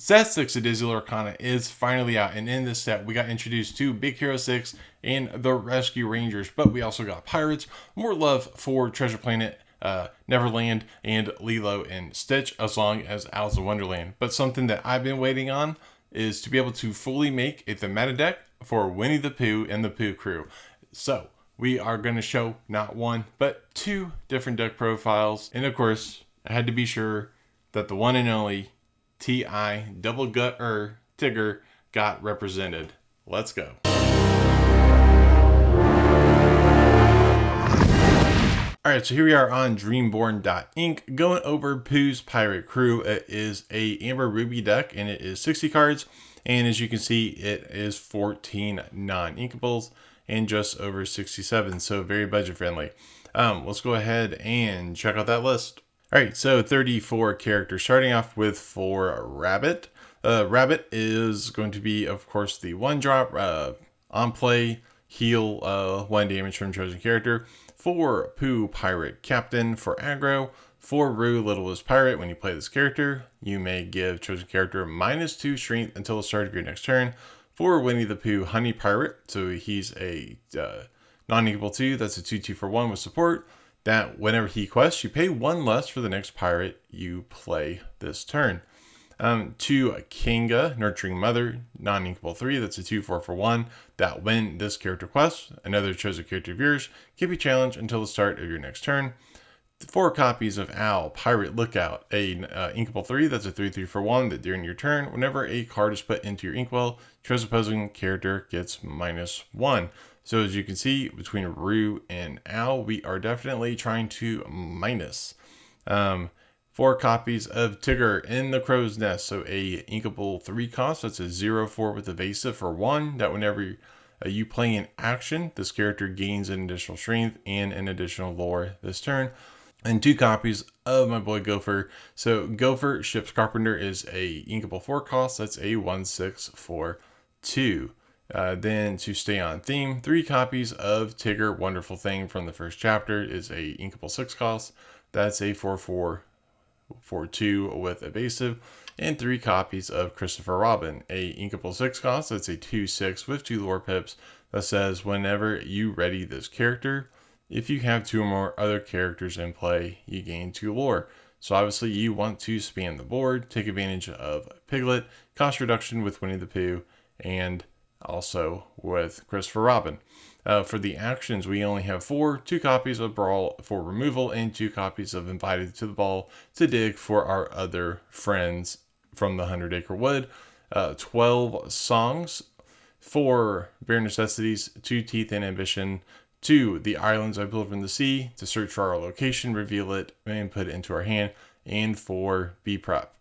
Set 6 of Disney Lorcana is finally out, and in this set we got introduced to Big Hero 6 and the Rescue Rangers, but we also got pirates, more love for Treasure Planet, Neverland, and Lilo and Stitch, as long as Alice in Wonderland. But something that I've been waiting on is to be able to fully make a thematic deck for Winnie the Pooh and the Pooh Crew. So we are going to show not one, but two different deck profiles. And of course, I had to be sure that the one and only T.I. Double Gut Tigger got represented. Let's go. Alright, so here we are on Dreamborn.inc going over Pooh's Pirate Crew. It is a Amber Ruby deck and it is 60 cards. And as you can see, it is 14 non-inkables and just over 67. So very budget friendly. Let's go ahead and check out that list. Alright, so 34 characters, starting off with for Rabbit. Rabbit is going to be, of course, the 1-drop, on play, heal 1 damage from chosen character. For Pooh Pirate Captain, for aggro. For Roo Littlest Pirate, when you play this character, you may give chosen character -2 strength until the start of your next turn. For Winnie the Pooh Honey Pirate, so he's a non-equal 2, that's a 2/2 for 1 with support. That whenever he quests, you pay 1 less for the next pirate you play this turn. To Kinga, Nurturing Mother, non-inkable 3, that's a 2/4 for 1. That when this character quests, another chosen character of yours can be challenged until the start of your next turn. 4 copies of Owl, Pirate Lookout, a inkable 3, that's a 3/3 for 1, that during your turn, whenever a card is put into your inkwell, chosen opposing character gets -1. So as you can see, between Roo and Owl, we are definitely trying to minus. 4 copies of Tigger in the Crow's Nest, so a inkable 3 cost, that's a 0/4 with evasive for 1, that whenever you play an action, this character gains an additional strength and an additional lore this turn. And 2 copies of my boy Gopher. So Gopher Ship's Carpenter is a inkable 4 cost, that's a 1/6 for 2. Then to stay on theme, 3 copies of Tigger Wonderful Thing from the first chapter is a inkable 6 cost, that's a 4/4 for 2 with evasive. And 3 copies of Christopher Robin, a inkable 6 cost, that's a 2/6 with 2 lore pips, that says whenever you ready this character, if you have 2 or more other characters in play, you gain 2 lore. So obviously you want to span the board, take advantage of Piglet, cost reduction with Winnie the Pooh, and also with Christopher Robin. For the actions, we only have 4, 2 copies of Brawl for removal, and 2 copies of Invited to the Ball to dig for our other friends from the 100 Acre Wood. 12 songs for Bare Necessities, 2 Teeth and Ambition, 2 The Islands I Built from the Sea to search for our location, reveal it, and put it into our hand, and 4 B Prep.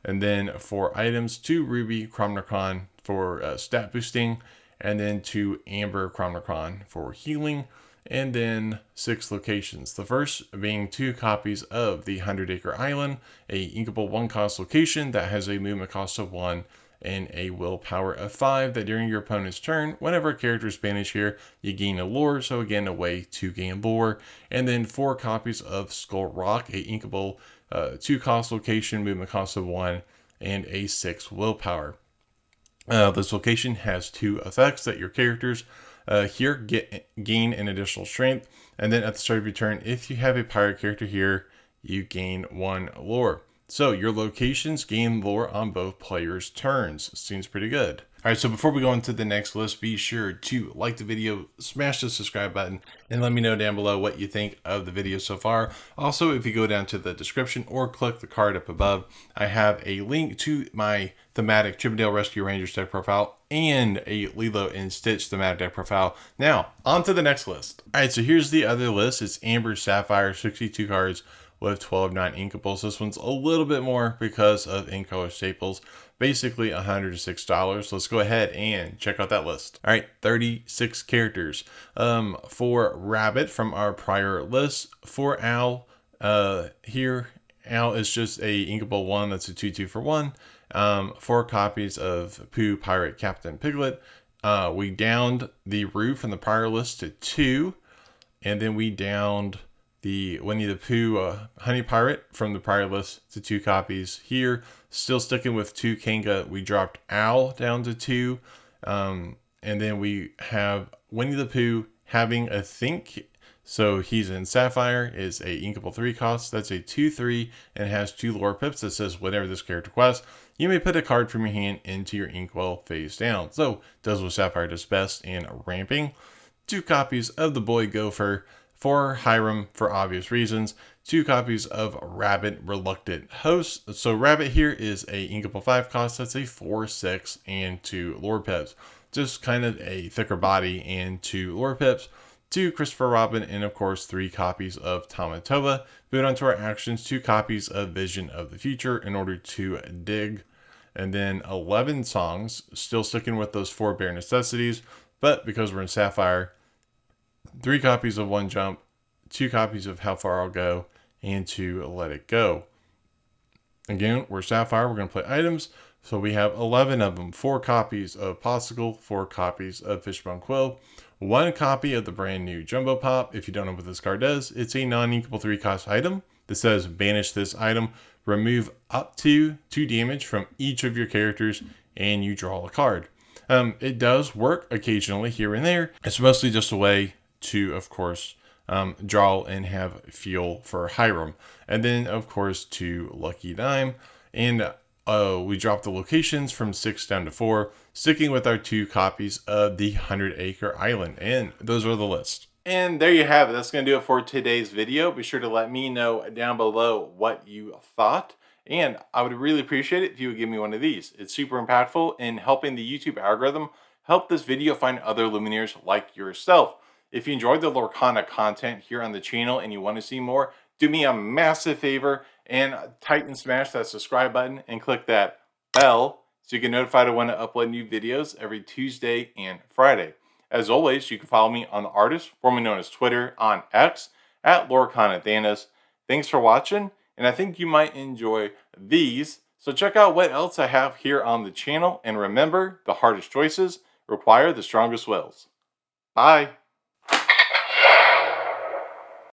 And then for items, 2 Ruby Chronicon for stat boosting, and then 2 Amber Chronicon for healing, and then 6 locations. The first being 2 copies of the 100 Acre Island, a inkable 1 cost location that has a movement cost of 1 and a willpower of 5, that during your opponent's turn, whenever a character is banished here, you gain a lore, so again a way to gain lore. And then 4 copies of Skull Rock, a inkable 2 cost location, movement cost of 1, and a 6 willpower. This location has 2 effects that your characters here gain an additional strength, and then at the start of your turn, if you have a pirate character here, you gain 1 lore. So your locations gain lore on both players' turns. Seems pretty good. Alright, so before we go into the next list, be sure to like the video, smash the subscribe button, and let me know down below what you think of the video so far. Also, if you go down to the description or click the card up above, I have a link to my thematic Chippendale Rescue Rangers deck profile and a Lilo and Stitch thematic deck profile. Now, on to the next list. Alright, so here's the other list. It's Amber Sapphire, 62 cards with 12 non-inkables. This one's a little bit more because of in color staples, basically $106. Let's go ahead and check out that list. All right, 36 characters. For Rabbit from our prior list. For Owl, here Owl is just a inkable 1, that's a 2/2 for 1. 4 copies of Pooh Pirate Captain Piglet. We downed the Roo from the prior list to 2, and then we downed the Winnie the Pooh Honey Pirate from the prior list to 2 copies here. Still sticking with 2 Kanga. We dropped Owl down to 2. And then we have Winnie the Pooh having a Think. So he's in Sapphire, is a inkable 3 cost. That's a 2/3 and has 2 lore pips that says whenever this character quests, you may put a card from your hand into your inkwell face down. So does what Sapphire does best in ramping. 2 copies of the Boy Gopher for Hiram for obvious reasons. 2 copies of Rabbit Reluctant Host. So Rabbit here is a inkable 5 cost. That's a 4/6 and 2 lore pips. Just kind of a thicker body and 2 lore pips. 2 Christopher Robin, and of course 3 copies of Tamatova. Moving on to our actions, 2 copies of Vision of the Future in order to dig. And then 11 songs, still sticking with those 4 bare necessities, but because we're in Sapphire, 3 copies of One Jump, 2 copies of How Far I'll Go, and 2 Let It Go. Again, we're Sapphire, we're going to play items. So we have 11 of them. 4 copies of Popsicle, 4 copies of Fishbone Quill, 1 copy of the brand new Jumbo Pop. If you don't know what this card does, it's a non-inkable 3 cost item that says banish this item, remove up to 2 damage from each of your characters, and you draw a card. It does work occasionally here and there. It's mostly just a way to, of course, draw and have fuel for Hiram. And then, of course, 2 Lucky Dime. And we dropped the locations from 6 down to 4, sticking with our 2 copies of the 100 Acre Island. And those are the list. And there you have it. That's going to do it for today's video. Be sure to let me know down below what you thought. And I would really appreciate it if you would give me one of these. It's super impactful in helping the YouTube algorithm help this video find other Lumineers like yourself. If you enjoyed the Lorcana content here on the channel and you want to see more, do me a massive favor and type and smash that subscribe button and click that bell so you get notified of when I upload new videos every Tuesday and Friday. As always, you can follow me on the artist, formerly known as Twitter, on X, at LorcanaThanos. Thanks for watching, and I think you might enjoy these. So check out what else I have here on the channel, and remember, the hardest choices require the strongest wills. Bye!